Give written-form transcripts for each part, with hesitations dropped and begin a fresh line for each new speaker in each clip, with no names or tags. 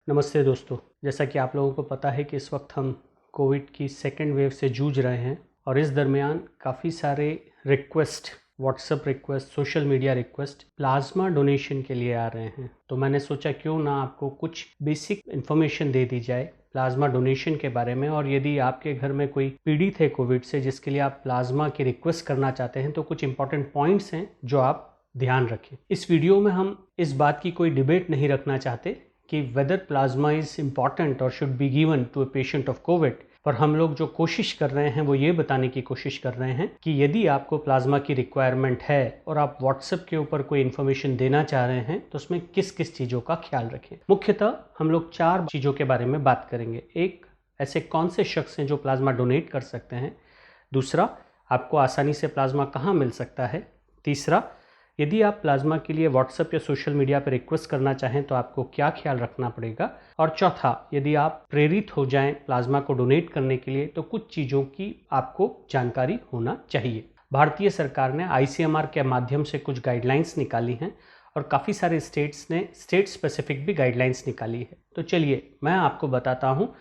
नमस्ते दोस्तों। जैसा कि आप लोगों को पता है कि इस वक्त हम कोविड की सेकेंड वेव से जूझ रहे हैं और इस दरमियान काफ़ी सारे request, WhatsApp request, social media request plasma donation के लिए आ रहे हैं। तो मैंने सोचा क्यों ना आपको कुछ बेसिक इन्फॉर्मेशन दे दी जाए प्लाज्मा डोनेशन के बारे में। और यदि आपके घर में कोई पीड़ित है कोविड से जिसके लिए आप प्लाज्मा की रिक्वेस्ट करना चाहते हैं तो कुछ इंपॉर्टेंट पॉइंट्स हैं जो आप ध्यान रखें। इस वीडियो में हम इस बात की कोई डिबेट नहीं रखना चाहते कि वेदर प्लाज्मा इज इम्पॉर्टेंट और should be given to a patient of Covid, पर हम लोग जो कोशिश कर रहे हैं वो ये बताने की कोशिश कर रहे हैं कि यदि आपको प्लाज्मा की रिक्वायरमेंट है और आप व्हाट्सएप के ऊपर कोई इन्फॉर्मेशन देना चाह रहे हैं तो उसमें किस किस चीज़ों का ख्याल रखें। मुख्यतः हम लोग 4 चीज़ों के बारे में बात करेंगे। एक, ऐसे कौन से शख्स हैं जो प्लाज्मा डोनेट कर सकते हैं। दूसरा, आपको आसानी से प्लाज्मा कहाँ मिल सकता है। तीसरा, यदि आप प्लाज्मा के लिए व्हाट्सएप या सोशल मीडिया पर रिक्वेस्ट करना चाहें तो आपको क्या ख्याल रखना पड़ेगा। और चौथा, यदि आप प्रेरित हो जाएं प्लाज्मा को डोनेट करने के लिए तो कुछ चीज़ों की आपको जानकारी होना चाहिए। भारतीय सरकार ने ICMR के माध्यम से कुछ गाइडलाइंस निकाली हैं और काफ़ी सारे स्टेट्स ने स्टेट स्पेसिफिक भी गाइडलाइंस निकाली है। तो चलिए मैं आपको बताता हूँ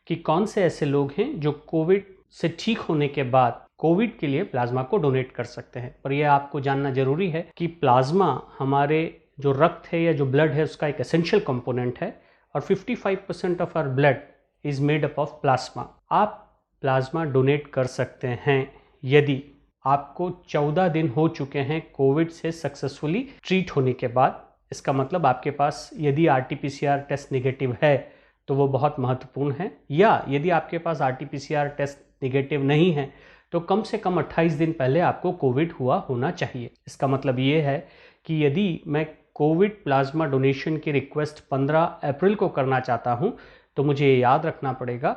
कि कौन से ऐसे लोग हैं जो कोविड से ठीक होने के बाद कोविड के लिए प्लाज्मा को डोनेट कर सकते हैं। पर यह आपको जानना जरूरी है कि प्लाज्मा हमारे जो रक्त है या जो ब्लड है उसका एक एसेंशियल कंपोनेंट है और 55% of our blood is made up of plasma. आप प्लाज्मा डोनेट कर सकते हैं यदि आपको 14 दिन हो चुके हैं कोविड से सक्सेसफुली ट्रीट होने के बाद। इसका मतलब आपके पास यदि RT-PCR टेस्ट निगेटिव है तो वो बहुत महत्वपूर्ण है, या यदि आपके पास RT-PCR टेस्ट निगेटिव नहीं है तो कम से कम 28 दिन पहले आपको कोविड हुआ होना चाहिए। इसका मतलब ये है कि यदि मैं कोविड प्लाज्मा डोनेशन की रिक्वेस्ट 15 अप्रैल को करना चाहता हूँ तो मुझे याद रखना पड़ेगा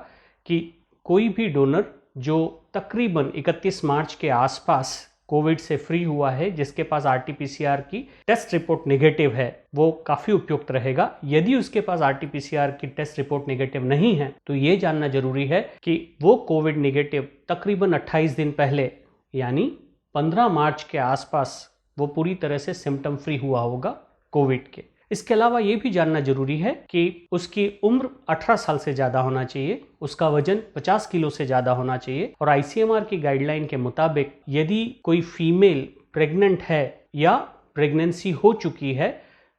कि कोई भी डोनर जो तकरीबन 31 मार्च के आसपास कोविड से फ्री हुआ है, जिसके पास RT-PCR की टेस्ट रिपोर्ट नेगेटिव है, वो काफ़ी उपयुक्त रहेगा। यदि उसके पास RT-PCR की टेस्ट रिपोर्ट नेगेटिव नहीं है तो ये जानना जरूरी है कि वो कोविड नेगेटिव तकरीबन 28 दिन पहले यानी 15 मार्च के आसपास वो पूरी तरह से सिम्टम फ्री हुआ होगा कोविड के। इसके अलावा ये भी जानना जरूरी है कि उसकी उम्र 18 साल से ज़्यादा होना चाहिए, उसका वजन 50 किलो से ज़्यादा होना चाहिए और ICMR की गाइडलाइन के मुताबिक यदि कोई फीमेल प्रेग्नेंट है या प्रेगनेंसी हो चुकी है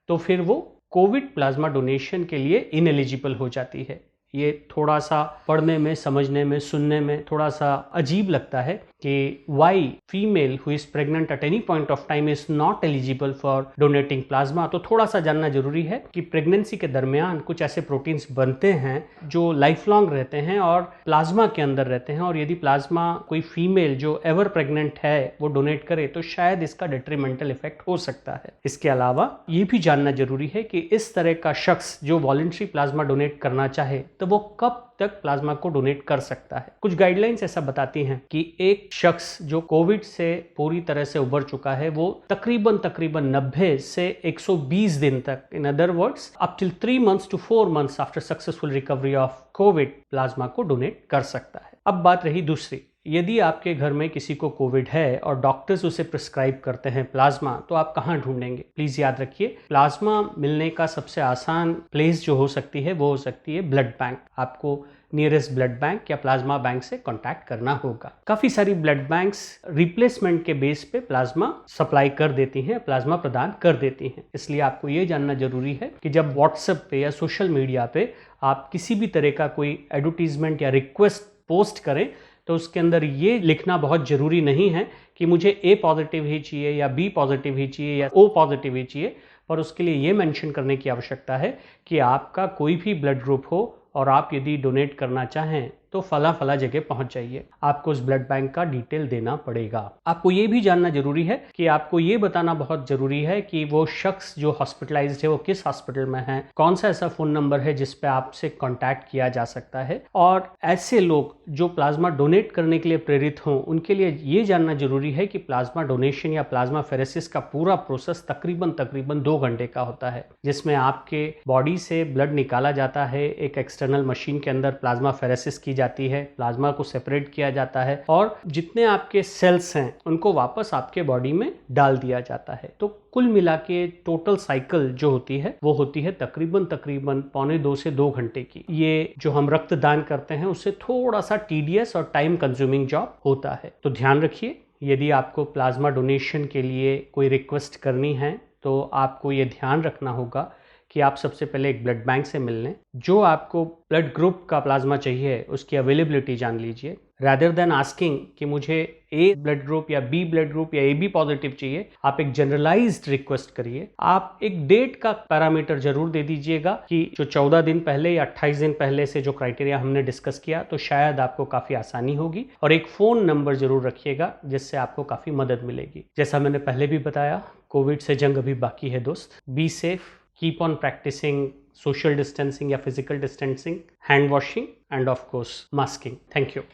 तो फिर वो कोविड प्लाज्मा डोनेशन के लिए इनएलिजिबल हो जाती है। ये थोड़ा सा पढ़ने में, समझने में, सुनने में थोड़ा सा अजीब लगता है कि why female who is pregnant at any point of time is not eligible for donating plasma. तो थोड़ा सा जानना जरूरी है कि प्रेगनेंसी के दरमियान कुछ ऐसे प्रोटीन्स बनते हैं जो लाइफ लॉन्ग रहते हैं और प्लाज्मा के अंदर रहते हैं, और यदि प्लाज्मा कोई फीमेल जो एवर प्रेग्नेंट है वो डोनेट करे तो शायद इसका डेट्रीमेंटल इफेक्ट हो सकता है। इसके अलावा ये भी जानना जरूरी है कि इस तरह का शख्स जो वॉलंटरी प्लाज्मा डोनेट करना चाहे तो वो कब तक प्लाज्मा को डोनेट कर सकता है। कुछ गाइडलाइंस ऐसा बताती हैं कि एक शख्स जो कोविड से पूरी तरह से उबर चुका है वो तकरीबन 90 से 120 दिन तक, in other words up till 3 months to 4 months after successful recovery of Covid, plasma को डोनेट कर सकता है। अब बात रही दूसरी, यदि आपके घर में किसी को कोविड है और डॉक्टर्स उसे प्रिस्क्राइब करते हैं प्लाज्मा तो आप कहाँ ढूंढेंगे। प्लीज याद रखिए, प्लाज्मा मिलने का सबसे आसान प्लेस जो हो सकती है वो हो सकती है ब्लड बैंक। आपको नियरेस्ट ब्लड बैंक या प्लाज्मा बैंक से कांटेक्ट करना होगा। काफी सारी ब्लड बैंक्स रिप्लेसमेंट के बेस पे प्लाज्मा सप्लाई कर देती हैं, प्लाज्मा प्रदान कर देती हैं। इसलिए आपको ये जानना जरूरी है कि जब व्हाट्सएप पे या सोशल मीडिया पे आप किसी भी तरह का कोई एडवर्टीजमेंट या रिक्वेस्ट पोस्ट करें तो उसके अंदर ये लिखना बहुत ज़रूरी नहीं है कि मुझे A पॉजिटिव ही चाहिए या B पॉजिटिव ही चाहिए या O पॉजिटिव ही चाहिए, पर उसके लिए ये मेंशन करने की आवश्यकता है कि आपका कोई भी ब्लड ग्रुप हो और आप यदि डोनेट करना चाहें तो फला जगह पहुंच जाइए। आपको उस ब्लड बैंक का डिटेल देना पड़ेगा। आपको ये भी जानना जरूरी है कि आपको ये बताना बहुत जरूरी है कि वो शख्स जो हॉस्पिटलाइज्ड है वो किस हॉस्पिटल में है, कौन सा ऐसा फोन नंबर है जिस पे आपसे कांटेक्ट किया जा सकता है। और ऐसे लोग जो प्लाज्मा डोनेट करने के लिए प्रेरित हों उनके लिए ये जानना जरूरी है कि प्लाज्मा डोनेशन या प्लाज्मा फेरेसिस का पूरा प्रोसेस तकरीबन 2 घंटे का होता है, जिसमें आपके बॉडी से ब्लड निकाला जाता है, एक एक्सटर्नल मशीन के अंदर प्लाज्मा फेरेसिस की जाती है, प्लाज्मा को सेपरेट किया जाता है और जितने आपके सेल्स हैं उनको वापस आपके बॉडी में डाल दिया जाता है। तो कुल मिला के टोटल साइकिल जो होती है वो होती है तकरीबन 1.25 से 2 घंटे की। ये जो हम रक्तदान करते हैं उससे थोड़ा सा टीडियस और टाइम कंज्यूमिंग जॉब होता है। तो ध्यान रखिए, यदि आपको प्लाज्मा डोनेशन के लिए कोई रिक्वेस्ट करनी है तो आपको ये ध्यान रखना होगा कि आप सबसे पहले एक ब्लड बैंक से मिल लें। जो आपको ब्लड ग्रुप का प्लाज्मा चाहिए उसकी अवेलेबिलिटी जान लीजिए। रादर देन आस्किंग कि मुझे ए ब्लड ग्रुप या बी ब्लड ग्रुप या AB पॉजिटिव चाहिए, आप एक जनरलाइज्ड रिक्वेस्ट करिए। आप एक डेट का पैरामीटर जरूर दे दीजिएगा कि जो 14 दिन पहले या 28 दिन पहले से जो क्राइटेरिया हमने डिस्कस किया, तो शायद आपको काफ़ी आसानी होगी। और एक फ़ोन नंबर जरूर रखिएगा जिससे आपको काफ़ी मदद मिलेगी। जैसा मैंने पहले भी बताया, कोविड से जंग अभी बाकी है दोस्त। Be safe, keep on practicing social distancing या physical distancing, hand washing and of course masking. Thank you.